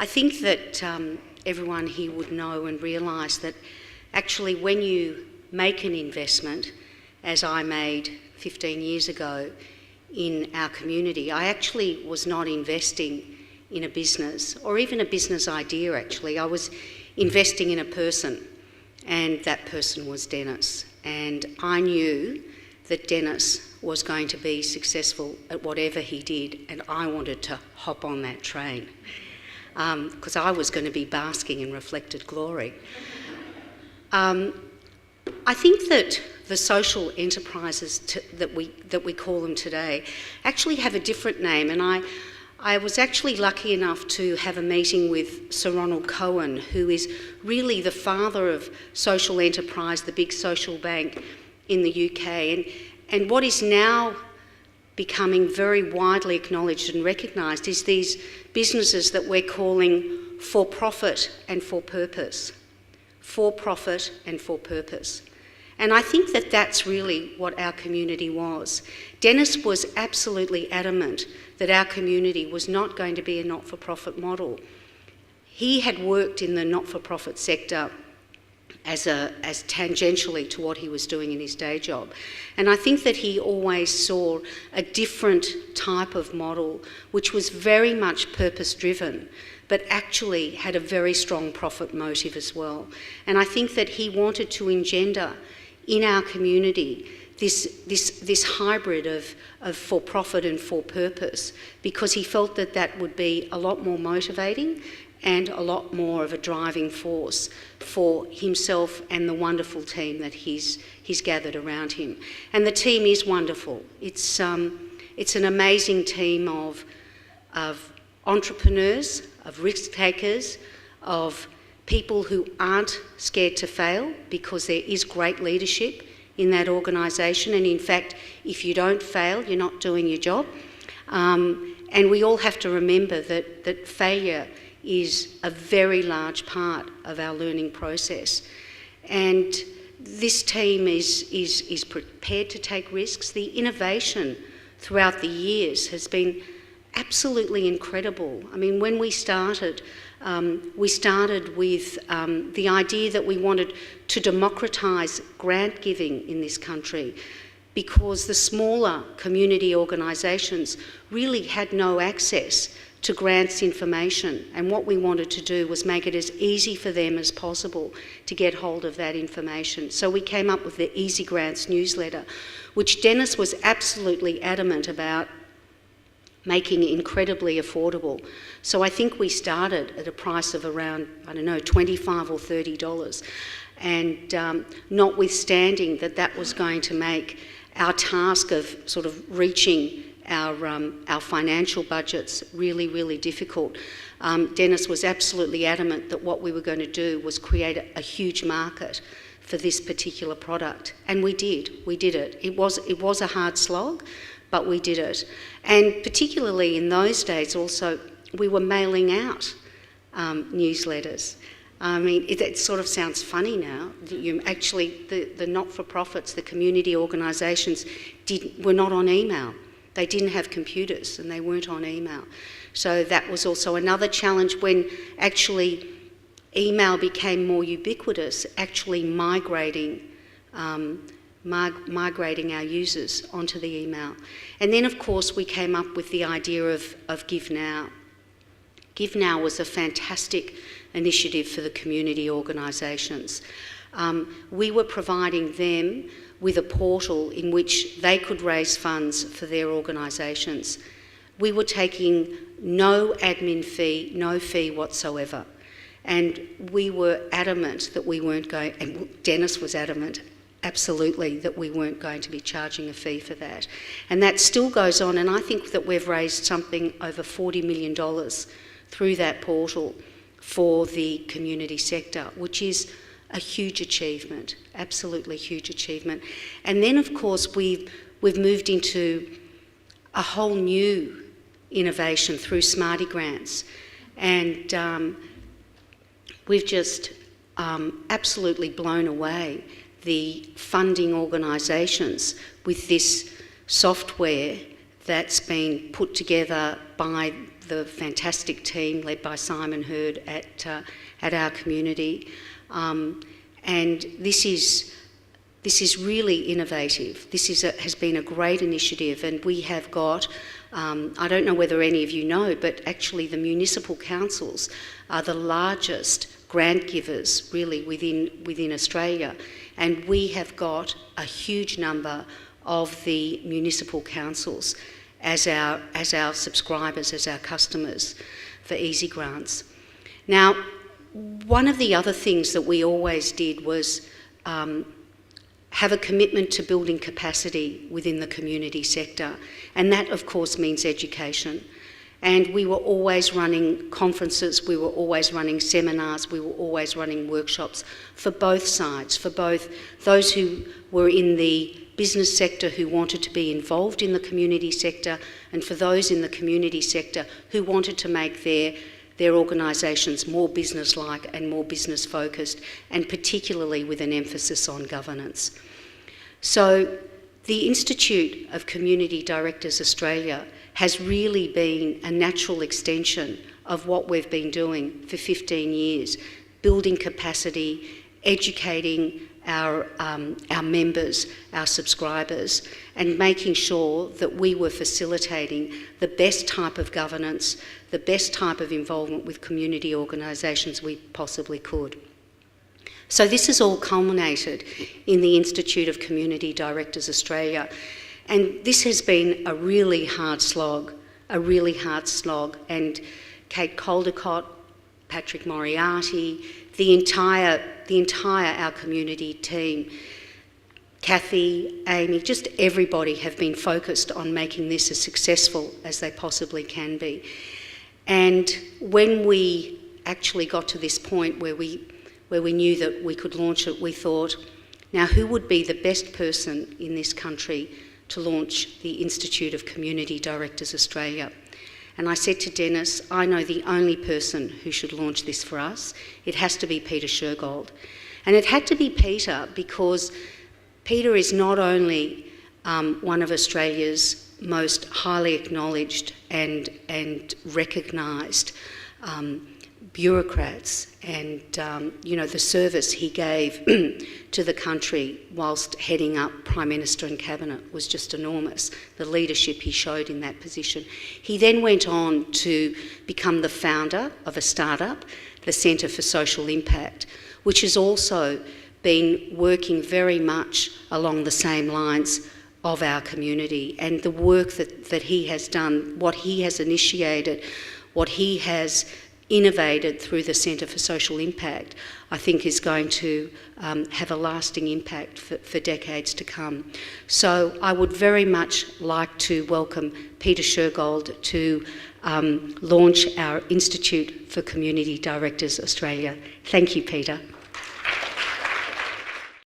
I think that everyone here would know and realise that actually when you make an investment, as I made 15 years ago in our community, I actually was not investing in a business or even a business idea actually. I was investing in a person, and that person was Dennis. And I knew that Dennis was going to be successful at whatever he did, and I wanted to hop on that train because I was going to be basking in reflected glory. I think that the social enterprises that we call them today actually have a different name, and I was actually lucky enough to have a meeting with Sir Ronald Cohen, who is really the father of social enterprise, the big social bank in the UK, and what is now becoming very widely acknowledged and recognised is these businesses that we're calling for profit and for purpose. For profit and for purpose. And I think that that's really what our community was. Dennis was absolutely adamant that our community was not going to be a not-for-profit model. He had worked in the not-for-profit sector as tangentially to what he was doing in his day job. And I think that he always saw a different type of model which was very much purpose-driven, but actually had a very strong profit motive as well. And I think that he wanted to engender in our community this hybrid of for profit and for purpose, because he felt that that would be a lot more motivating and a lot more of a driving force for himself and the wonderful team that he's gathered around him. And the team is wonderful. It's an amazing team of entrepreneurs, of risk takers, of people who aren't scared to fail, because there is great leadership in that organisation. And in fact, if you don't fail, you're not doing your job. And we all have to remember that failure is a very large part of our learning process. And this team is prepared to take risks. The innovation throughout the years has been absolutely incredible. I mean, when we started with the idea that we wanted to democratise grant giving in this country, because the smaller community organisations really had no access to grants information, and what we wanted to do was make it as easy for them as possible to get hold of that information. So we came up with the Easy Grants newsletter, which Dennis was absolutely adamant about making incredibly affordable. So I think we started at a price of around, I don't know, $25 or $30. And notwithstanding that was going to make our task of sort of reaching our financial budgets really, really difficult, Dennis was absolutely adamant that what we were going to do was create a huge market for this particular product. And we did it. It was a hard slog, but we did it. And particularly in those days also, we were mailing out newsletters. I mean, it sort of sounds funny now. The not-for-profits, the community organisations were not on email. They didn't have computers and they weren't on email. So that was also another challenge when actually email became more ubiquitous, actually migrating our users onto the email. And then, of course, we came up with the idea of Give Now. Give Now was a fantastic initiative for the community organisations. We were providing them with a portal in which they could raise funds for their organisations. We were taking no admin fee, no fee whatsoever. And we were adamant that we weren't going, and Dennis was adamant, absolutely, that we weren't going to be charging a fee for that. And that still goes on, and I think that we've raised something over $40 million through that portal for the community sector, which is a huge achievement, absolutely huge achievement. And then, of course, we've moved into a whole new innovation through Smarty Grants. And we've just absolutely blown away the funding organisations with this software that's been put together by the fantastic team led by Simon Hurd at our community. And this is really innovative. This has been a great initiative, and we have got, I don't know whether any of you know, but actually the municipal councils are the largest grant givers really within Australia, and we have got a huge number of the municipal councils as our subscribers, as our customers for easy grants. Now, one of the other things that we always did was have a commitment to building capacity within the community sector, and that of course means education. And we were always running conferences, we were always running seminars, we were always running workshops for both sides, for both those who were in the business sector who wanted to be involved in the community sector, and for those in the community sector who wanted to make their organisations more business-like and more business-focused, and particularly with an emphasis on governance. So the Institute of Community Directors Australia has really been a natural extension of what we've been doing for 15 years, building capacity, educating our members, our subscribers, and making sure that we were facilitating the best type of governance, the best type of involvement with community organisations we possibly could. So this has all culminated in the Institute of Community Directors Australia, and this has been a really hard slog, and Kate Caldecott, Patrick Moriarty, the entire our community team, Kathy, Amy, just everybody have been focused on making this as successful as they possibly can be. And when we actually got to this point where we knew that we could launch it, we thought, now who would be the best person in this country to launch the Institute of Community Directors Australia? And I said to Dennis, I know the only person who should launch this for us. It has to be Peter Shergold. And it had to be Peter because Peter is not only one of Australia's most highly acknowledged and recognised bureaucrats, and the service he gave to the country whilst heading up Prime Minister and Cabinet was just enormous, the leadership he showed in that position. He then went on to become the founder of a startup, the Centre for Social Impact, which has also been working very much along the same lines of our community, and the work that he has done, what he has initiated, what he has innovated through the Centre for Social Impact, I think is going to have a lasting impact for decades to come. So I would very much like to welcome Peter Shergold to launch our Institute for Community Directors Australia. Thank you, Peter.